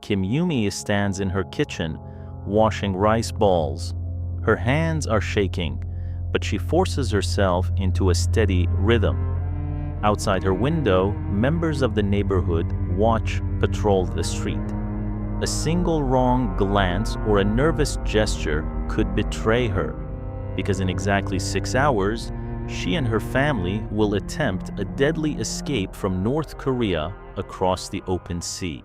Kim Yumi stands in her kitchen, washing rice balls. Her hands are shaking, but she forces herself into a steady rhythm. Outside her window, members of the neighborhood patrol the street. A single wrong glance or a nervous gesture could betray her, because in exactly 6 hours, she and her family will attempt a deadly escape from North Korea across the open sea.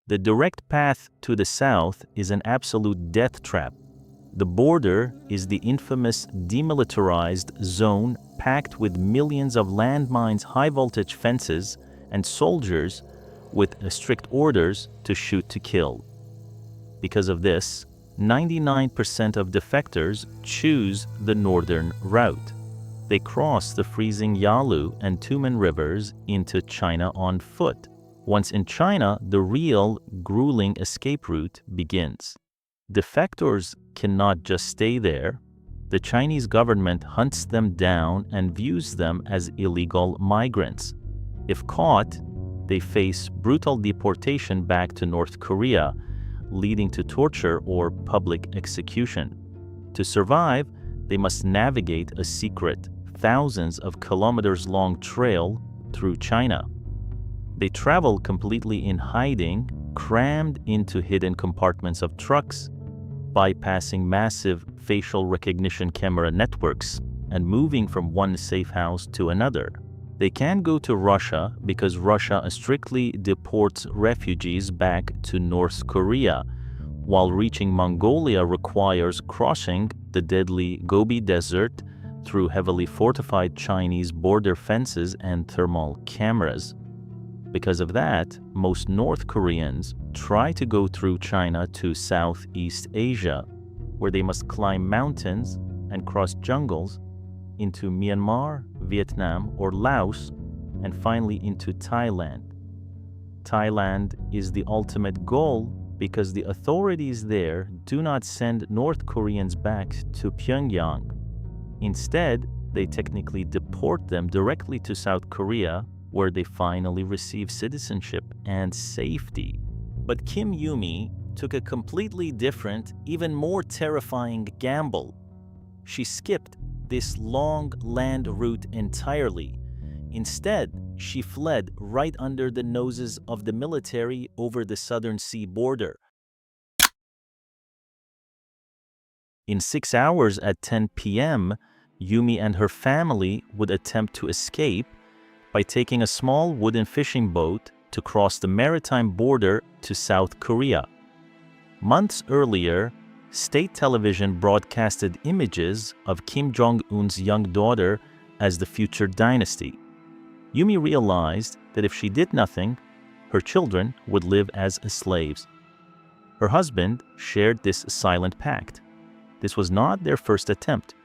The direct path to the south is an absolute death trap. The border is the infamous demilitarized zone packed with millions of landmines, high-voltage fences, and soldiers with strict orders to shoot to kill. Because of this, 99% of defectors choose the northern route. They cross the freezing Yalu and Tumen rivers into China on foot. Once in China, the real, grueling escape route begins. Defectors cannot just stay there. The Chinese government hunts them down and views them as illegal migrants. If caught, they face brutal deportation back to North Korea, leading to torture or public execution. To survive, they must navigate a secret, thousands of kilometers long trail through China. They travel completely in hiding, crammed into hidden compartments of trucks, bypassing massive facial recognition camera networks and moving from one safe house to another. They can go to Russia because Russia strictly deports refugees back to North Korea, while reaching Mongolia requires crossing the deadly Gobi Desert through heavily fortified Chinese border fences and thermal cameras. Because of that, most North Koreans try to go through China to Southeast Asia, where they must climb mountains and cross jungles into Myanmar, Vietnam, or Laos, and finally into Thailand. Thailand is the ultimate goal because the authorities there do not send North Koreans back to Pyongyang. Instead, they technically deport them directly to South Korea, where they finally receive citizenship and safety. But Kim Yumi took a completely different, even more terrifying gamble. She skipped this long land route entirely. Instead, she fled right under the noses of the military over the southern sea border. In 6 hours at 10 p.m., Yumi and her family would attempt to escape by taking a small wooden fishing boat to cross the maritime border to South Korea. Months earlier, state television broadcasted images of Kim Jong-un's young daughter as the future dynasty. Yumi realized that if she did nothing, her children would live as slaves. Her husband shared this silent pact. This was not their first attempt.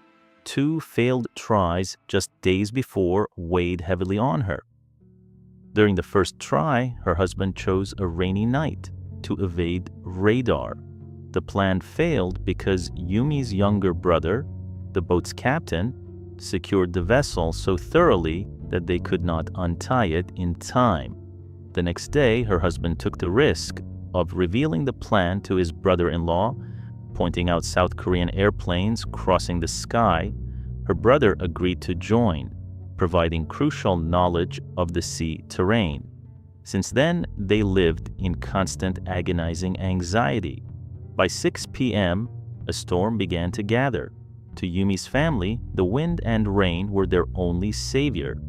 2 failed tries just days before weighed heavily on her. During the first try, her husband chose a rainy night to evade radar. The plan failed because Yumi's younger brother, the boat's captain, secured the vessel so thoroughly that they could not untie it in time. The next day, her husband took the risk of revealing the plan to his brother-in-law, pointing out South Korean airplanes crossing the sky. Her brother agreed to join, providing crucial knowledge of the sea terrain. Since then, they lived in constant agonizing anxiety. By 6 p.m., a storm began to gather. To Yumi's family, the wind and rain were their only savior.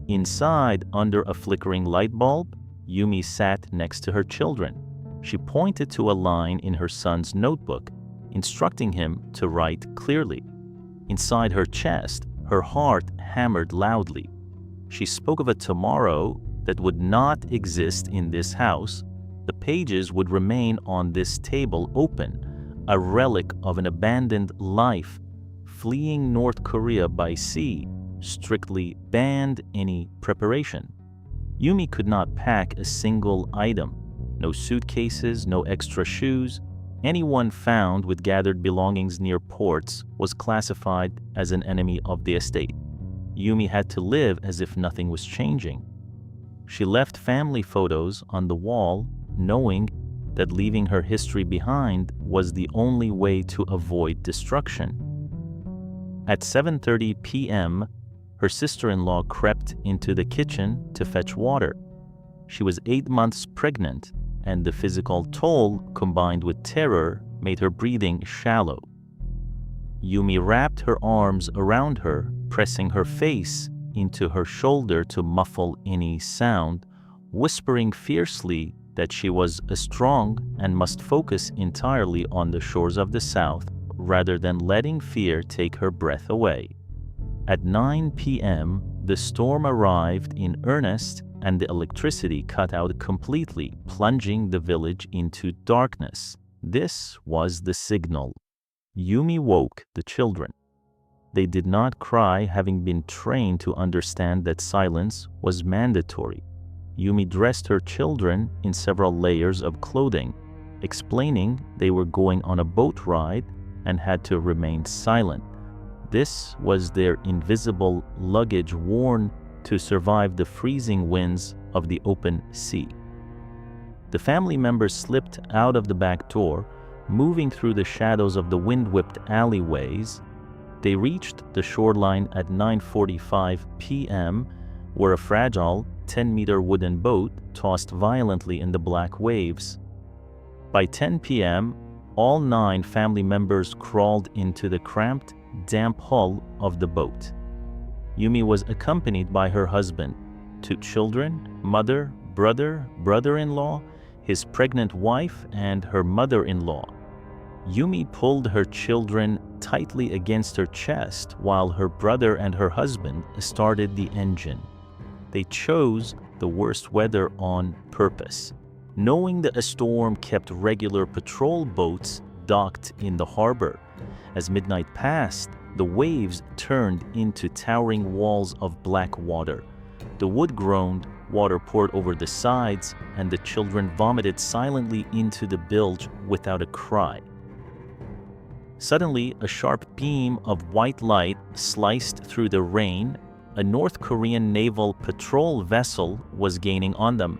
Inside, under a flickering light bulb, Yumi sat next to her children. She pointed to a line in her son's notebook, instructing him to write clearly. Inside her chest, her heart hammered loudly. She spoke of a tomorrow that would not exist in this house. The pages would remain on this table open, a relic of an abandoned life. Fleeing North Korea by sea strictly banned any preparation. Yumi could not pack a single item. No suitcases, no extra shoes. Anyone found with gathered belongings near ports was classified as an enemy of the estate. Yumi had to live as if nothing was changing. She left family photos on the wall, knowing that leaving her history behind was the only way to avoid destruction. At 7:30 p.m., her sister-in-law crept into the kitchen to fetch water. She was 8 months pregnant, and the physical toll combined with terror made her breathing shallow. Yumi wrapped her arms around her, pressing her face into her shoulder to muffle any sound, whispering fiercely that she was strong and must focus entirely on the shores of the South rather than letting fear take her breath away. At 9 p.m., the storm arrived in earnest and the electricity cut out completely, plunging the village into darkness. This was the signal. Yumi woke the children. They did not cry, having been trained to understand that silence was mandatory. Yumi dressed her children in several layers of clothing, explaining they were going on a boat ride and had to remain silent. This was their invisible luggage worn to survive the freezing winds of the open sea. The family members slipped out of the back door, moving through the shadows of the wind-whipped alleyways. They reached the shoreline at 9:45 p.m., where a fragile 10-meter wooden boat tossed violently in the black waves. By 10 p.m., all 9 family members crawled into the cramped, damp hull of the boat. Yumi was accompanied by her husband, 2 children, mother, brother, brother-in-law, his pregnant wife, and her mother-in-law. Yumi pulled her children tightly against her chest while her brother and her husband started the engine. They chose the worst weather on purpose, knowing that a storm kept regular patrol boats docked in the harbor. As midnight passed, the waves turned into towering walls of black water. The wood groaned, water poured over the sides, and the children vomited silently into the bilge without a cry. Suddenly, a sharp beam of white light sliced through the rain. A North Korean naval patrol vessel was gaining on them.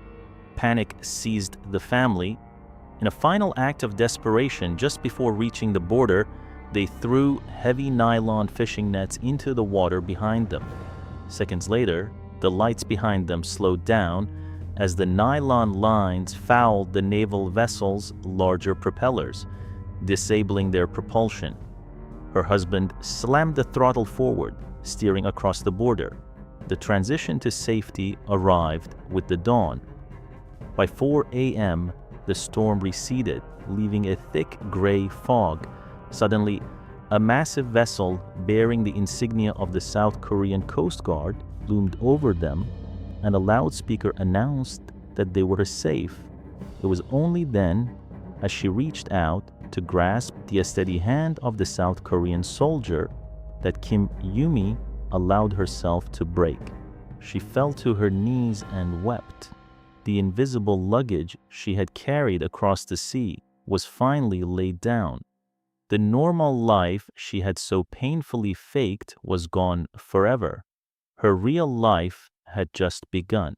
Panic seized the family. In a final act of desperation, just before reaching the border, they threw heavy nylon fishing nets into the water behind them. Seconds later, the lights behind them slowed down as the nylon lines fouled the naval vessel's larger propellers, disabling their propulsion. Her husband slammed the throttle forward, steering across the border. The transition to safety arrived with the dawn. By 4 a.m., the storm receded, leaving a thick gray fog. Suddenly, a massive vessel bearing the insignia of the South Korean Coast Guard loomed over them, and a loudspeaker announced that they were safe. It was only then, as she reached out to grasp the steady hand of the South Korean soldier, that Kim Yumi allowed herself to break. She fell to her knees and wept. The invisible luggage she had carried across the sea was finally laid down. The normal life she had so painfully faked was gone forever. Her real life had just begun.